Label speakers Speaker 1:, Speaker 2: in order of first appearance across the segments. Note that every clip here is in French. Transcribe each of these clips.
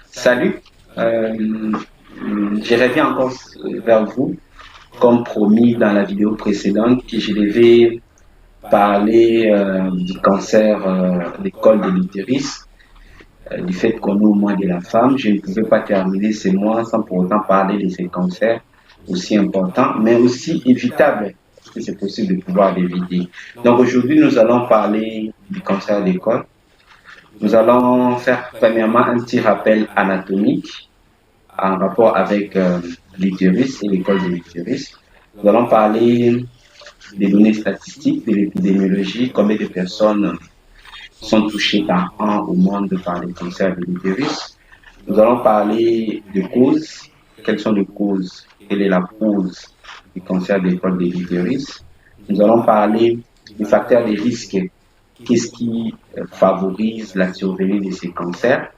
Speaker 1: Salut, euh, je reviens encore vers vous, comme promis dans la vidéo précédente, que je devais parler du cancer du col de l'utérus, du fait qu'on est au mois de la femme. Je ne pouvais pas terminer ce mois sans pour autant parler de ces cancers aussi importants, mais aussi évitables, parce que c'est possible de pouvoir l'éviter. Donc aujourd'hui, nous allons parler du cancer du col. Nous allons faire premièrement un petit rappel anatomique en rapport avec l'utérus et l'école de l'utérus. Nous allons parler des données statistiques, de l'épidémiologie, combien de personnes sont touchées par an au monde par le cancer de l'utérus. Nous allons parler de causes, quelles sont les causes, quelle est la cause du cancer de l'école de l'utérus. Nous allons parler des facteurs de risque, qu'est-ce qui favorise la survenue de ces cancers.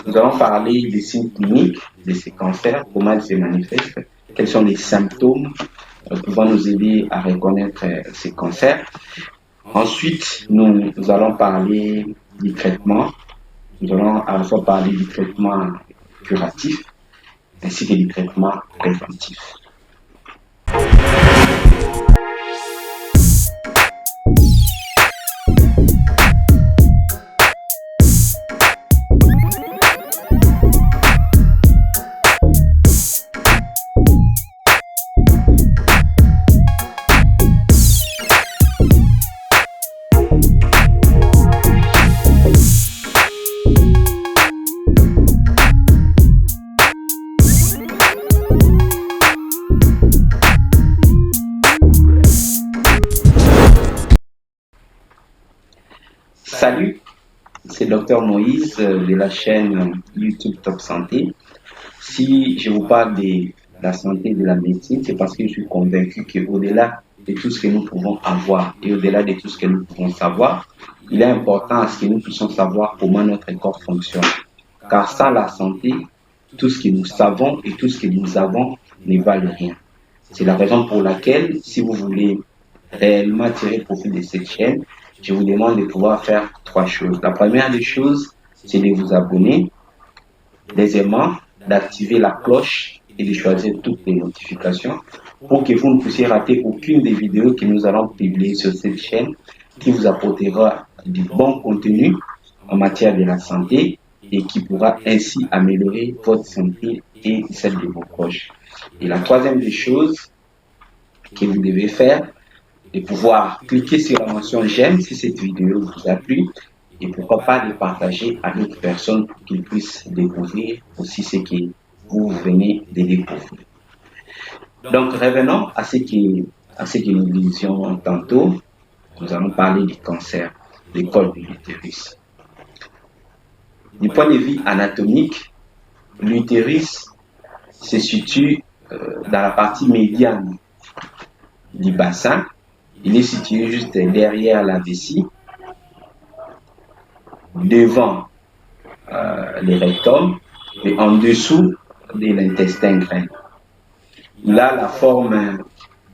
Speaker 1: Nous allons parler des signes cliniques de ces cancers, comment ils se manifestent, quels sont les symptômes pouvant nous aider à reconnaître ces cancers. Ensuite, nous allons parler du traitement. Nous allons à la fois parler du traitement curatif ainsi que du traitement préventif. Salut, c'est Dr Moïse de la chaîne YouTube Top Santé. Si je vous parle de la santé et de la médecine, c'est parce que je suis convaincu qu'au-delà de tout ce que nous pouvons avoir et au-delà de tout ce que nous pouvons savoir, il est important à ce que nous puissions savoir comment notre corps fonctionne. Car sans la santé, tout ce que nous savons et tout ce que nous avons ne valent rien. C'est la raison pour laquelle, si vous voulez réellement tirer profit de cette chaîne, je vous demande de pouvoir faire trois choses. La première des choses, c'est de vous abonner. Deuxièmement, d'activer la cloche et de choisir toutes les notifications pour que vous ne puissiez rater aucune des vidéos que nous allons publier sur cette chaîne qui vous apportera du bon contenu en matière de la santé et qui pourra ainsi améliorer votre santé et celle de vos proches. Et la troisième des choses que vous devez faire, de pouvoir cliquer sur la mention j'aime si cette vidéo vous a plu et pourquoi pas de partager à d'autres personnes pour qu'ils puissent découvrir aussi ce que vous venez de découvrir. Donc revenons à ce que nous disions tantôt. Nous allons parler du cancer, du col de l'utérus. Du point de vue anatomique, l'utérus se situe dans la partie médiane du bassin. Il est situé juste derrière la vessie, devant le rectum et en dessous de l'intestin grêle. Il a la forme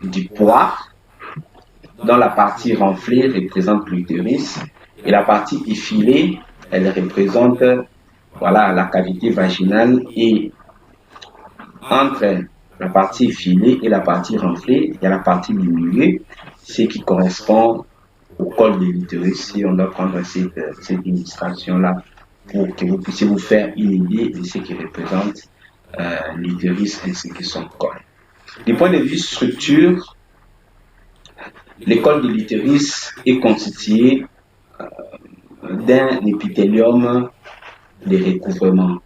Speaker 1: du poire, dont la partie renflée représente l'utérus et la partie effilée, elle représente voilà, la cavité vaginale, et entre la partie effilée et la partie renflée, il y a la partie du milieu, ce qui correspond au col de l'utérus. Si on doit prendre cette illustration-là pour que vous puissiez vous faire une idée de ce qui représente l'utérus ainsi que son col. Du point de vue structure, le col de l'utérus est constitué d'un épithélium de recouvrement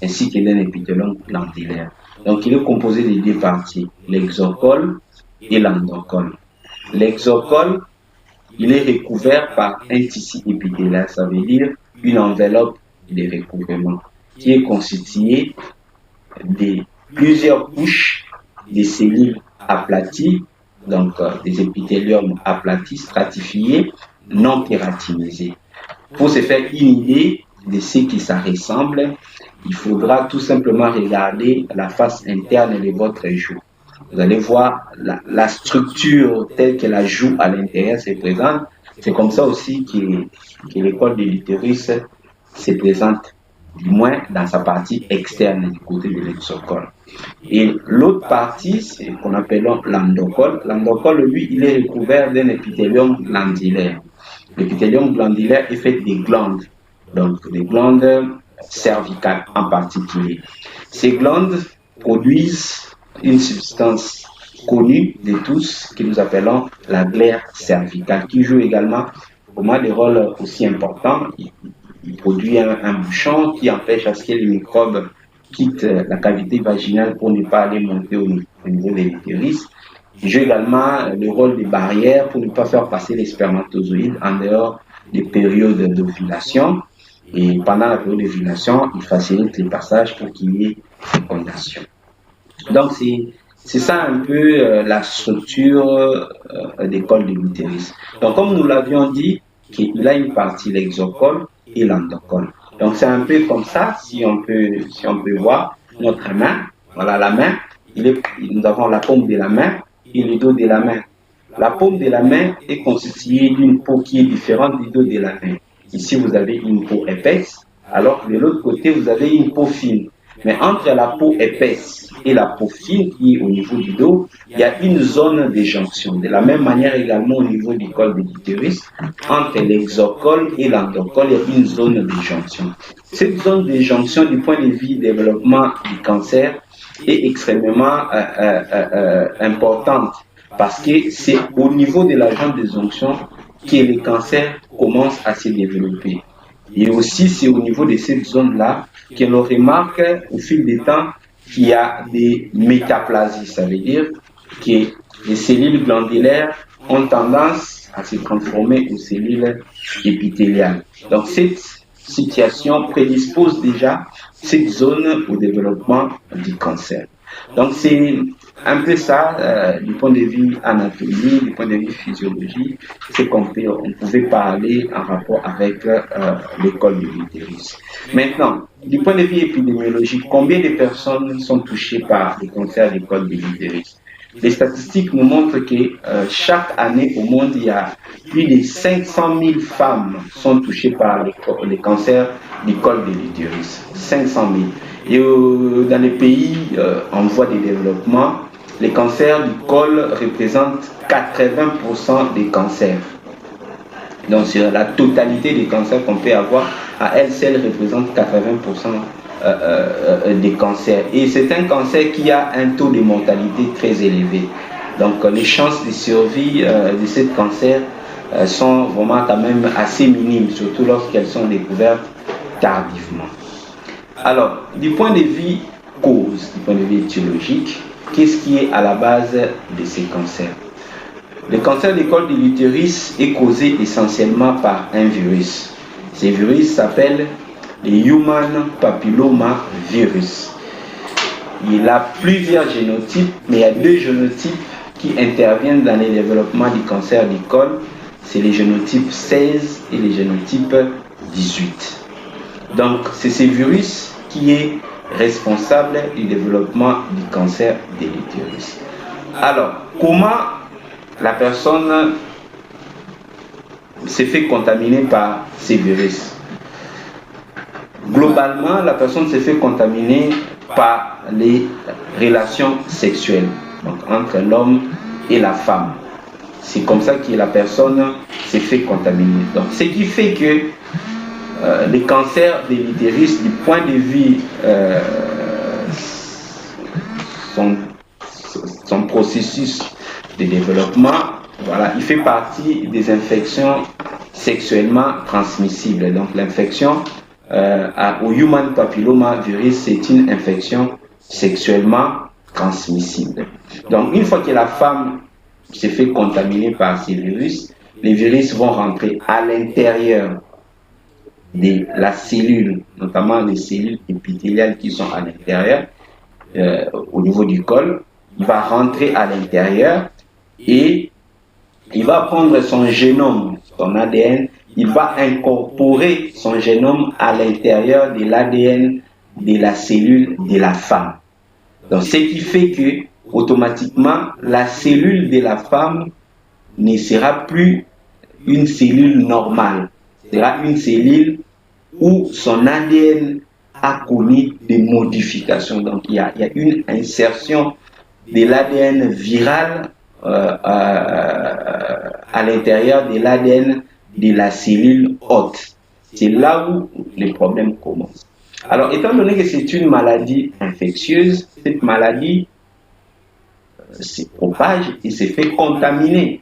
Speaker 1: ainsi que d'un épithélium glandulaire. Donc il est composé de deux parties, l'exocole et l'endocole. L'exocole, il est recouvert par un tissu épithélial, ça veut dire une enveloppe de recouvrement qui est constituée de plusieurs couches de cellules aplaties, donc des épithéliums aplatis, stratifiés, non kératinisés. Pour se faire une idée de ce qui ça ressemble, il faudra tout simplement regarder la face interne de votre joue. Vous allez voir la structure telle que la joue à l'intérieur se présente. C'est comme ça aussi que le col de l'utérus se présente du moins dans sa partie externe du côté de l'exocole. Et l'autre partie, c'est qu'on appelle l'endocole. L'endocole, lui, il est recouvert d'un épithélium glandulaire. L'épithélium glandulaire est fait des glandes, donc des glandes cervicales en particulier. Ces glandes produisent une substance connue de tous que nous appelons la glaire cervicale, qui joue également pour moi des rôles aussi importants. Il produit un bouchon qui empêche à ce que les microbes quittent la cavité vaginale pour ne pas aller monter au niveau de l'utérus. Il joue également le rôle de barrière pour ne pas faire passer les spermatozoïdes en dehors des périodes d'ovulation. Et pendant la période d'ovulation, il facilite les passages pour qu'il y ait fécondation. Donc, c'est ça un peu la structure des cols de l'utérus. Donc, comme nous l'avions dit, qu'il a une partie l'exocole et l'endocole. Donc, c'est un peu comme ça, si on peut voir notre main. Voilà la main. Nous avons la paume de la main et le dos de la main. La paume de la main est constituée d'une peau qui est différente du dos de la main. Ici, vous avez une peau épaisse, alors que de l'autre côté, vous avez une peau fine. Mais entre la peau épaisse et la peau fine qui est au niveau du dos, il y a une zone de jonction. De la même manière également au niveau du col de l'utérus, entre l'exocole et l'endocole, il y a une zone de jonction. Cette zone de jonction du point de vue développement du cancer est extrêmement importante parce que c'est au niveau de la zone de jonction que les cancers commencent à se développer. Et aussi, c'est au niveau de cette zone-là que l'on remarque au fil du temps qu'il y a des métaplasies. Ça veut dire que les cellules glandulaires ont tendance à se transformer en cellules épithéliales. Donc, cette situation prédispose déjà cette zone au développement du cancer. Donc, c'est un peu ça, du point de vue anatomie, du point de vue physiologie, c'est qu'on pouvait parler en rapport avec le col de l'utérus. Maintenant, du point de vue épidémiologique, combien de personnes sont touchées par le cancer du col de l'utérus? Les statistiques nous montrent que chaque année au monde, il y a plus de 500 000 femmes sont touchées par les cancers du col de l'utérus. 500 000. Et dans les pays en voie de développement, les cancers du col représentent 80% des cancers. Donc sur la totalité des cancers qu'on peut avoir, à elle seule représente 80% des cancers. Et c'est un cancer qui a un taux de mortalité très élevé. Donc les chances de survie de ce cancer sont vraiment quand même assez minimes, surtout lorsqu'elles sont découvertes tardivement. Alors, du point de vue cause, du point de vue étiologique, qu'est-ce qui est à la base de ces cancers? Le cancer du col de l'utérus est causé essentiellement par un virus. Ce virus s'appelle le Human Papilloma Virus. Il a plusieurs génotypes, mais il y a deux génotypes qui interviennent dans le développement du cancer du col. C'est les génotypes 16 et les génotypes 18. Donc, c'est ce virus qui est responsable du développement du cancer de l'utérus. Alors, comment la personne s'est fait contaminer par ces virus? Globalement, la personne s'est fait contaminer par les relations sexuelles, donc entre l'homme et la femme. C'est comme ça que la personne s'est fait contaminer. Donc, ce qui fait que les cancers de l'utérus, du point de vue son processus de développement, voilà, il fait partie des infections sexuellement transmissibles. Donc l'infection au Human Papilloma Virus, c'est une infection sexuellement transmissible. Donc une fois que la femme s'est fait contaminer par ces virus, les virus vont rentrer à l'intérieur de la cellule, notamment les cellules épithéliales qui sont à l'intérieur, au niveau du col. Il va rentrer à l'intérieur et il va prendre son génome, son ADN, il va incorporer son génome à l'intérieur de l'ADN de la cellule de la femme. Donc, ce qui fait que, automatiquement, la cellule de la femme ne sera plus une cellule normale. Ce sera une cellule où son ADN a connu des modifications. Donc, il y a une insertion de l'ADN viral à l'intérieur de l'ADN de la cellule hôte. C'est là où les problèmes commencent. Alors, étant donné que c'est une maladie infectieuse, cette maladie se propage et se fait contaminer.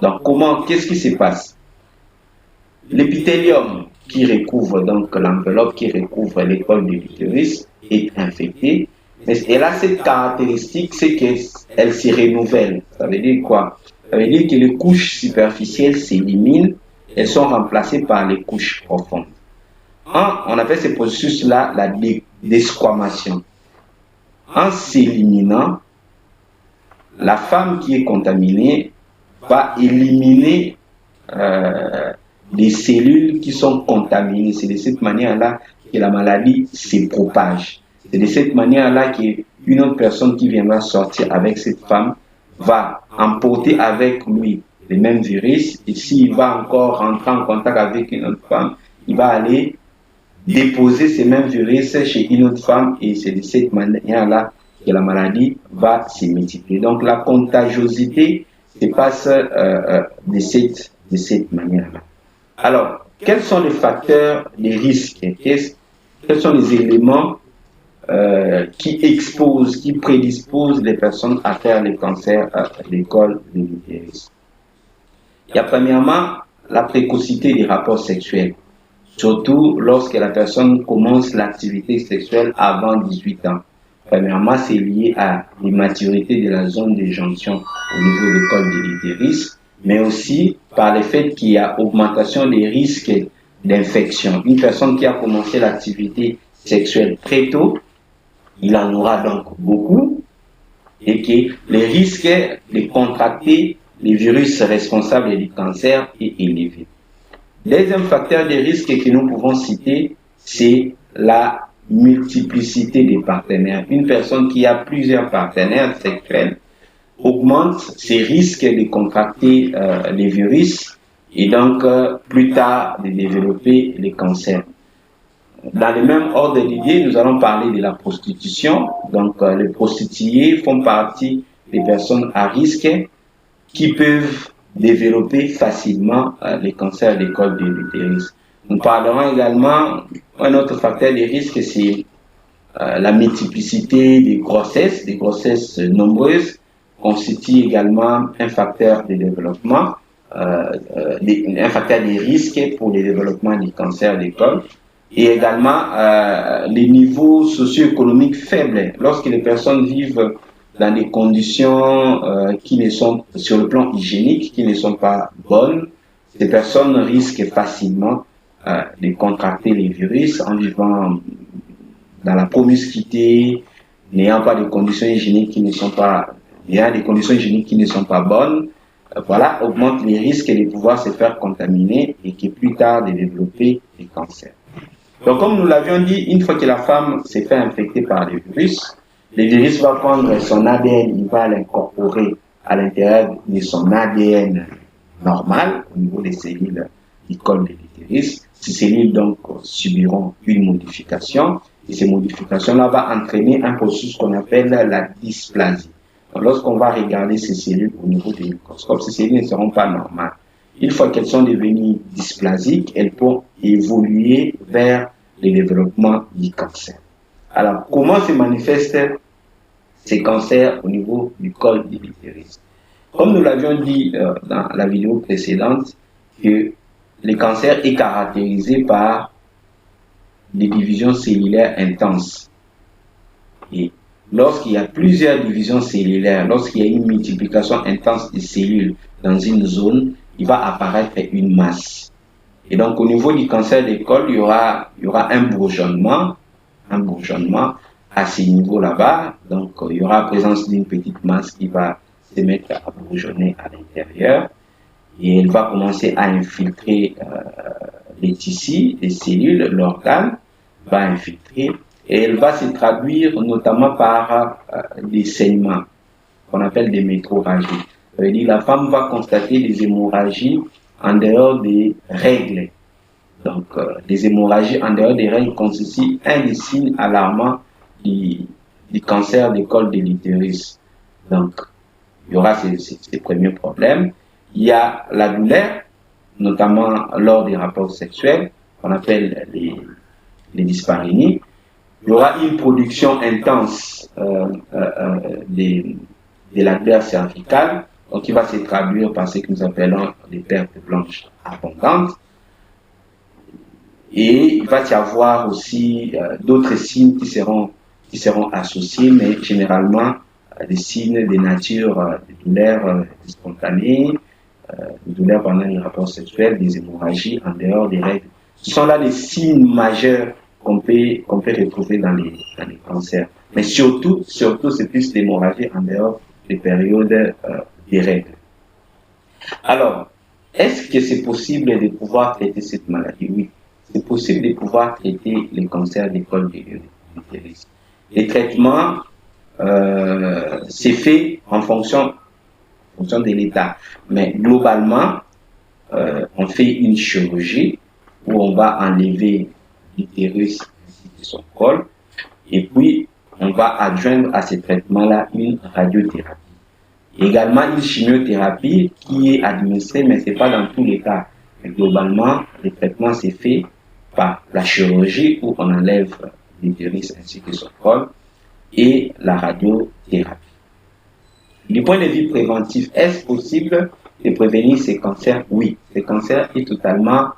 Speaker 1: Donc, qu'est-ce qui se passe? L'épithélium qui recouvre donc l'enveloppe qui recouvre le col de l'utérus est infecté. Mais elle a cette caractéristique, c'est qu'elle se renouvelle. Ça veut dire quoi? Ça veut dire que les couches superficielles s'éliminent, elles sont remplacées par les couches profondes. On appelle ce processus-là la desquamation. En s'éliminant, la femme qui est contaminée va éliminer les cellules qui sont contaminées. C'est de cette manière-là que la maladie se propage. C'est de cette manière-là qu'une autre personne qui viendra sortir avec cette femme va emporter avec lui les mêmes virus. Et s'il va encore rentrer en contact avec une autre femme, il va aller déposer ces mêmes virus chez une autre femme. Et c'est de cette manière-là que la maladie va se multiplier. Donc la contagiosité se passe de cette manière-là. Alors, quels sont les facteurs, les risques? Quels sont les éléments qui exposent, qui prédisposent les personnes à faire les cancers du col de l'utérus? Il y a premièrement la précocité des rapports sexuels, surtout lorsque la personne commence l'activité sexuelle avant 18 ans. Premièrement, c'est lié à l'immaturité de la zone de jonction au niveau du col de l'utérus, mais aussi par le fait qu'il y a augmentation des risques d'infection. Une personne qui a commencé l'activité sexuelle très tôt, il en aura donc beaucoup, et que le risque de contracter les virus responsables du cancer est élevé. Deuxième facteur de risque que nous pouvons citer, c'est la multiplicité des partenaires. Une personne qui a plusieurs partenaires sexuels augmente ses risques de contracter les virus et donc plus tard de développer les cancers. Dans le même ordre d'idée, nous allons parler de la prostitution. Donc les prostituées font partie des personnes à risque qui peuvent développer facilement les cancers du col de l'utérus. Nous parlerons également, un autre facteur de risque, c'est la multiplicité des grossesses nombreuses constitue également un facteur de développement, un facteur de risque pour le développement du cancer du col. Et également les niveaux socio-économiques faibles. Lorsque les personnes vivent dans des conditions qui ne sont, sur le plan hygiénique, qui ne sont pas bonnes, ces personnes risquent facilement de contracter les virus en vivant dans la promiscuité, n'ayant pas de conditions hygiéniques qui ne sont pas, ayant des conditions hygiéniques qui ne sont pas bonnes, voilà, augmente les risques de pouvoir se faire contaminer et que plus tard de développer des cancers. Donc, comme nous l'avions dit, une fois que la femme s'est fait infecter par le virus va prendre son ADN, il va l'incorporer à l'intérieur de son ADN normal, au niveau des cellules du col de l'utérus. Ces cellules, donc, subiront une modification, et ces modifications-là vont entraîner un processus qu'on appelle la dysplasie. Donc, lorsqu'on va regarder ces cellules au niveau du microscope, ces cellules ne seront pas normales. Une fois qu'elles sont devenues dysplasiques, elles peuvent évoluer vers le développement du cancer. Alors, comment se manifestent ces cancers au niveau du col de l'utérus? Comme nous l'avions dit dans la vidéo précédente, que le cancer est caractérisé par des divisions cellulaires intenses. Et lorsqu'il y a plusieurs divisions cellulaires, lorsqu'il y a une multiplication intense des cellules dans une zone, il va apparaître une masse. Et donc, au niveau du cancer du col, il y aura un bourgeonnement à ce niveau là-bas. Donc, il y aura la présence d'une petite masse qui va se mettre à bourgeonner à l'intérieur. Et elle va commencer à infiltrer les tissus, les cellules, l'organe va infiltrer. Et elle va se traduire notamment par des saignements, qu'on appelle des métrorragies. Ça veut dire que la femme va constater des hémorragies en dehors des règles. Donc, les hémorragies en dehors des règles constituent un des signes alarmants du cancer du col de l'utérus. Donc, il y aura ces premiers problèmes. Il y a la douleur, notamment lors des rapports sexuels, qu'on appelle les dysparénies. Il y aura une production intense de la glaire cervicale, donc qui va se traduire par ce que nous appelons les pertes blanches abondantes. Et il va y avoir aussi d'autres signes qui seront associés, mais généralement des signes de nature de douleurs spontanées, de douleurs pendant les rapports sexuels, des hémorragies en dehors des règles. Ce sont là les signes majeurs qu'on peut retrouver dans les cancers. Mais surtout, c'est plus l'hémorragie en dehors des périodes des règles. Alors, est-ce que c'est possible de pouvoir traiter cette maladie? Oui, c'est possible de pouvoir traiter les cancers du col de l'utérus. Les traitements, c'est fait en fonction de l'état. Mais globalement, on fait une chirurgie où on va enlever l'utérus ainsi que son col, et puis on va adjoindre à ce traitement-là une radiothérapie. Également une chimiothérapie qui est administrée, mais ce n'est pas dans tous les cas. Mais globalement, le traitement s'est fait par la chirurgie où on enlève l'utérus ainsi que son col et la radiothérapie. Du point de vue préventif, est-ce possible de prévenir ces cancers? Oui, ce cancer est totalement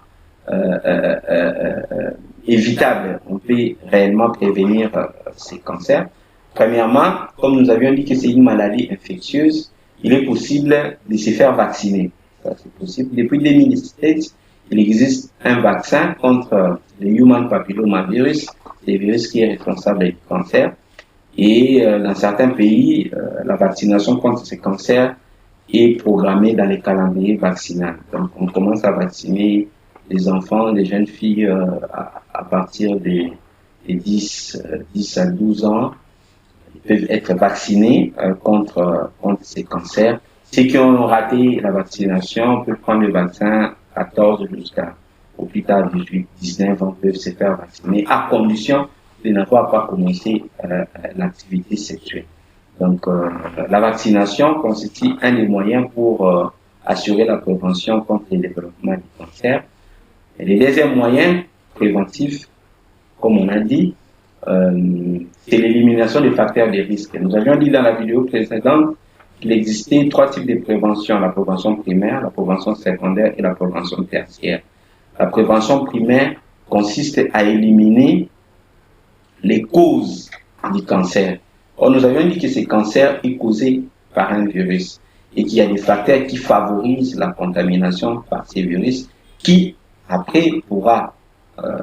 Speaker 1: évitable. On peut réellement prévenir ces cancers. Premièrement, comme nous avions dit que c'est une maladie infectieuse, il est possible de se faire vacciner. Ça, c'est possible. Depuis 2017, il existe un vaccin contre le human papillomavirus, le virus qui est responsable du cancer. Et dans certains pays, la vaccination contre ce cancer est programmée dans les calendriers vaccinaux. Donc, on commence à vacciner les enfants, les jeunes filles à partir des 10 à 12 ans. Ils peuvent être vaccinés contre ces cancers. Ceux qui ont raté la vaccination peuvent prendre le vaccin 14 jusqu'à au plus tard 18, 19 ans peuvent se faire vacciner à condition de n'avoir pas commencé l'activité sexuelle. Donc, la vaccination constitue un des moyens pour assurer la prévention contre le développement du cancer. Et le deuxième moyen préventif, comme on a dit, c'est l'élimination des facteurs de risque. Nous avions dit dans la vidéo précédente qu'il existait 3 types de prévention: la prévention primaire, la prévention secondaire et la prévention tertiaire. La prévention primaire consiste à éliminer les causes du cancer. Or, nous avions dit que ce cancer est causé par un virus et qu'il y a des facteurs qui favorisent la contamination par ces virus qui, après, pourra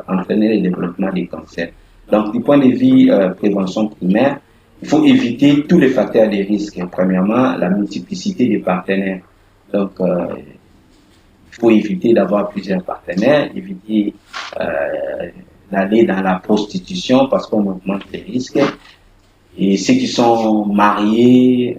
Speaker 1: entraîner le développement des cancers. Donc, du point de vue prévention primaire, il faut éviter tous les facteurs de risque. Premièrement, la multiplicité des partenaires. Donc, il faut éviter d'avoir plusieurs partenaires, éviter d'aller dans la prostitution parce qu'on augmente les risques. Et ceux qui sont mariés,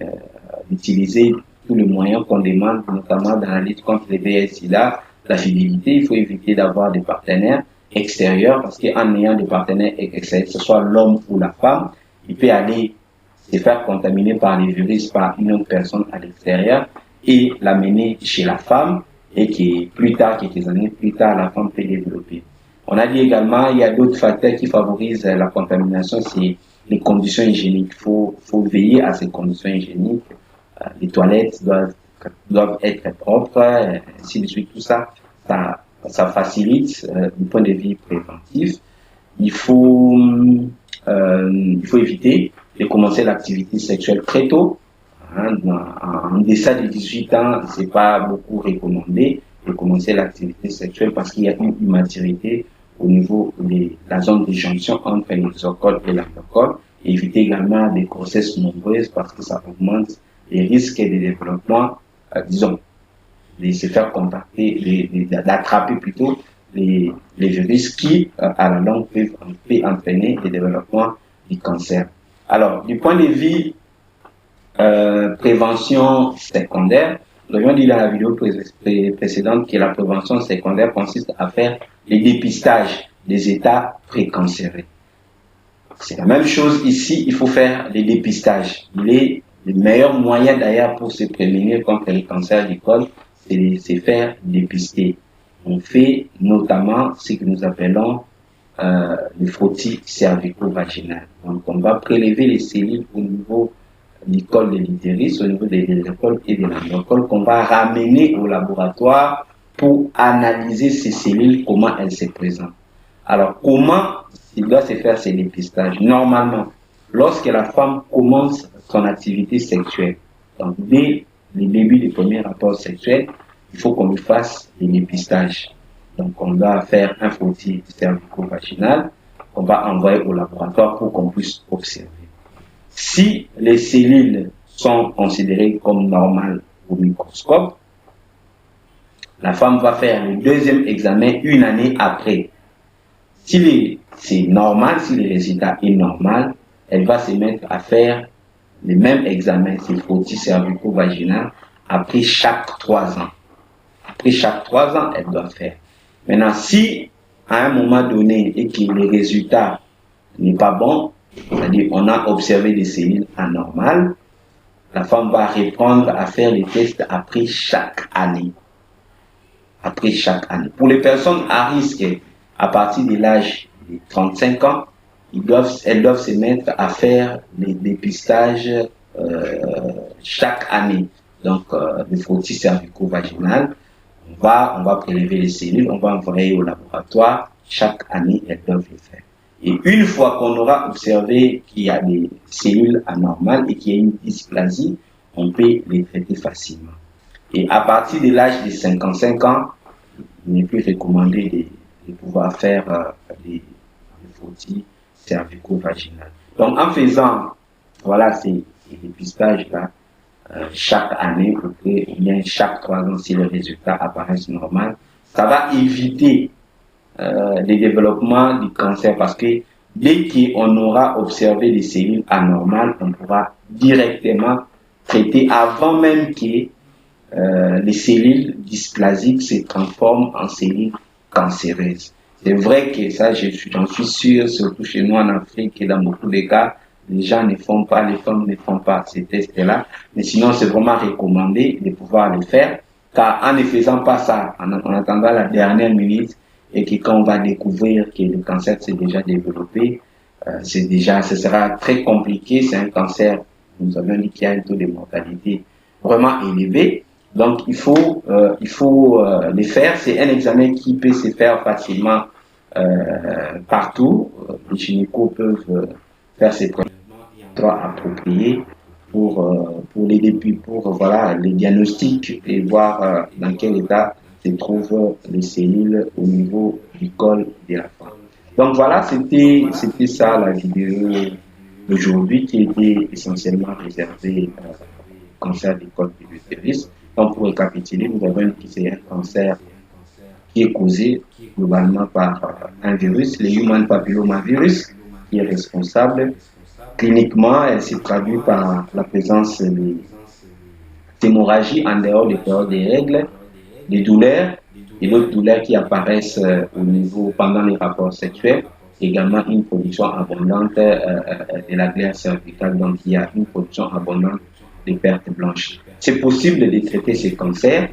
Speaker 1: d'utiliser tous les moyens qu'on demande, notamment dans la lutte contre les VIH/SIDA, la fidélité. Il faut éviter d'avoir des partenaires extérieurs parce qu'en ayant des partenaires extérieurs, que ce soit l'homme ou la femme, il peut aller se faire contaminer par les virus par une autre personne à l'extérieur et l'amener chez la femme et qui, plus tard, quelques années plus tard, la femme peut développer. On a dit également, il y a d'autres facteurs qui favorisent la contamination, c'est les conditions hygiéniques. Il faut veiller à ces conditions hygiéniques. Les toilettes doivent être propres, ainsi de suite. Tout ça, ça facilite du point de vue préventif. Il faut éviter de commencer l'activité sexuelle très tôt. En deçà de 18 ans, c'est pas beaucoup recommandé de commencer l'activité sexuelle parce qu'il y a une immaturité au niveau de la zone de jonction entre l'exocole et l'endocole. Éviter également des grossesses nombreuses parce que ça augmente les risques de développement, disons, de se faire contacter, d'attraper plutôt les virus qui, à la longue, peuvent entraîner le développement du cancer. Alors, du point de vue prévention secondaire, nous avions dit dans la vidéo précédente que la prévention secondaire consiste à faire le dépistage des états précancéreux. C'est la même chose ici, il faut faire le dépistage. Le meilleur moyen d'ailleurs pour se prémunir contre les cancers du col, c'est faire dépister. On fait notamment ce que nous appelons le frottis cervico-vaginal. Donc on va prélever les cellules au niveau du col de l'utérus, au niveau des épaules et de l'endométriose, qu'on va ramener au laboratoire pour analyser ces cellules, comment elles se présentent. Alors, comment il doit se faire ces dépistages? Normalement, lorsque la femme commence son activité sexuelle, donc dès le début du premier rapport sexuel, il faut qu'on lui fasse des dépistages. Donc, on doit faire un frottis cervico-vaginal qu'on va envoyer au laboratoire pour qu'on puisse observer. Si les cellules sont considérées comme normales au microscope, la femme va faire le deuxième examen une année après. Si c'est normal, si le résultat est normal, elle va se mettre à faire le même examen, c'est frottis cervico-vaginal, après chaque 3 ans. Après chaque 3 ans, elle doit faire. Maintenant, si à un moment donné et que le résultat n'est pas bon, c'est-à-dire on a observé des cellules anormales, la femme va reprendre à faire les tests après chaque année. Après chaque année. Pour les personnes à risque, à partir de l'âge de 35 ans, elles doivent se mettre à faire les dépistages chaque année. Donc, le frottis cervico-vaginal, on va prélever les cellules, on va envoyer au laboratoire. Chaque année, elles doivent le faire. Et une fois qu'on aura observé qu'il y a des cellules anormales et qu'il y a une dysplasie, on peut les traiter facilement. Et à partir de l'âge de 55 ans, il n'est plus recommandé de pouvoir faire des frottis cervico-vaginal. Donc, en faisant, voilà, ces dépistages-là, chaque année, ou bien chaque 3 ans, si les résultats apparaissent normaux, ça va éviter le développement du cancer parce que dès qu'on aura observé des cellules anormales, on pourra directement traiter avant même que les cellules dysplasiques se transforment en cellules cancéreuses. C'est vrai que ça, j'en suis sûr, surtout chez nous en Afrique et dans beaucoup de cas, les gens ne font pas, les femmes ne font pas ces tests-là. Mais sinon, c'est vraiment recommandé de pouvoir le faire, car en ne faisant pas ça, en attendant la dernière minute, et que quand on va découvrir que le cancer s'est déjà développé, ce sera très compliqué. C'est un cancer, nous avons dit qu'il y a un taux de mortalité vraiment élevé. Donc, il faut le faire. C'est un examen qui peut se faire facilement partout. Les gynécos peuvent faire ces traitements appropriés pour les diagnostics et voir dans quel état se trouvent les cellules au niveau du col de la femme. Donc voilà, c'était ça la vidéo d'aujourd'hui qui était essentiellement réservée au cancer du col de l'utérus. Donc pour récapituler, nous avons dit que c'est un cancer qui est causé globalement par un virus, le human papillomavirus, qui est responsable. Cliniquement, elle se traduit par la présence d'hémorragie en dehors des périodes des règles, des douleurs et d'autres douleurs qui apparaissent pendant les rapports sexuels. Également une production abondante de la glaire cervicale, donc il y a une production abondante de pertes blanches. C'est possible de traiter ces cancers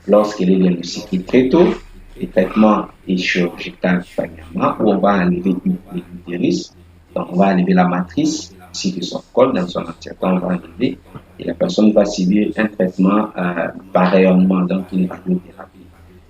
Speaker 1: lorsqu'il est diagnostiqué très tôt. Le traitement est chirurgical premièrement, où on va enlever l'utérus, donc on va enlever la matrice ici de son col, dans son entièreté, on va enlever, et la personne va subir un traitement par rayonnement, donc une radiothérapie.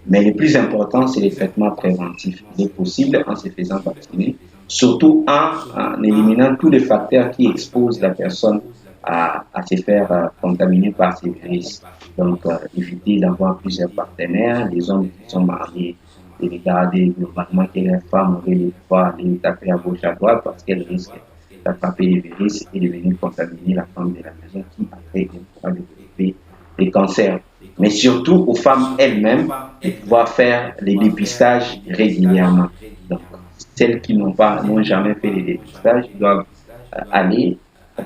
Speaker 1: Mais le plus important, c'est les traitements préventifs. Il est possible en se faisant vacciner, surtout en éliminant tous les facteurs qui exposent la personne à se faire contaminer par ces virus. Donc, éviter d'avoir plusieurs partenaires, les hommes qui sont mariés, et regarder globalement que les femmes auraient le pouvoir de taper à gauche à droite parce qu'elles risquent d'attraper les virus et de venir contaminer la femme de la maison qui après pourra développer des cancers. Mais surtout aux femmes elles-mêmes de pouvoir faire les dépistages régulièrement. Donc, celles qui n'ont jamais fait les dépistages doivent aller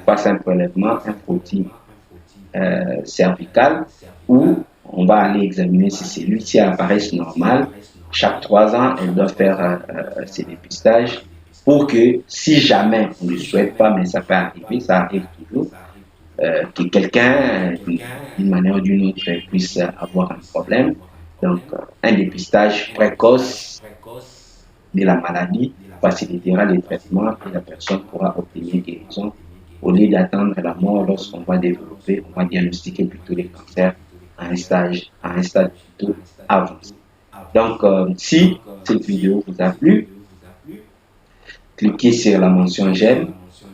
Speaker 1: passer un prélèvement, un frottis cervical, où on va aller examiner ces cellules. Si elles apparaissent normales, chaque 3 ans, elle doit faire ses dépistages pour que, si jamais on ne le souhaite pas, mais ça peut arriver, ça arrive toujours, que quelqu'un, d'une manière ou d'une autre, puisse avoir un problème. Donc, un dépistage précoce de la maladie facilitera les traitements et la personne pourra obtenir guérison au lieu d'attendre la mort lorsqu'on va développer, on va diagnostiquer plutôt les cancers à un stade plutôt avancé. Donc, si cette vidéo vous a plu, cliquez sur la mention j'aime.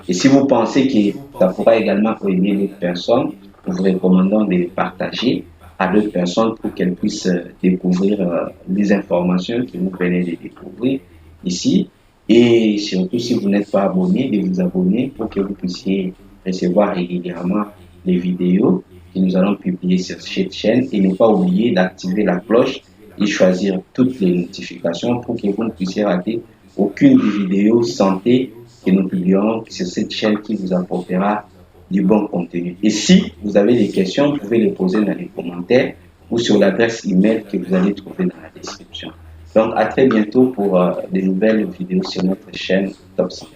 Speaker 1: Et si vous pensez que ça pourra également aider d'autres personnes, nous vous recommandons de partager à d'autres personnes pour qu'elles puissent découvrir les informations que vous venez de découvrir ici. Et surtout, si vous n'êtes pas abonné, de vous abonner pour que vous puissiez recevoir régulièrement les vidéos que nous allons publier sur cette chaîne. Et ne pas oublier d'activer la cloche et choisir toutes les notifications pour que vous ne puissiez rater aucune des vidéos santé que nous publierons sur cette chaîne qui vous apportera du bon contenu. Et si vous avez des questions, vous pouvez les poser dans les commentaires ou sur l'adresse email que vous allez trouver dans la description. Donc, à très bientôt pour de nouvelles vidéos sur notre chaîne Top 100.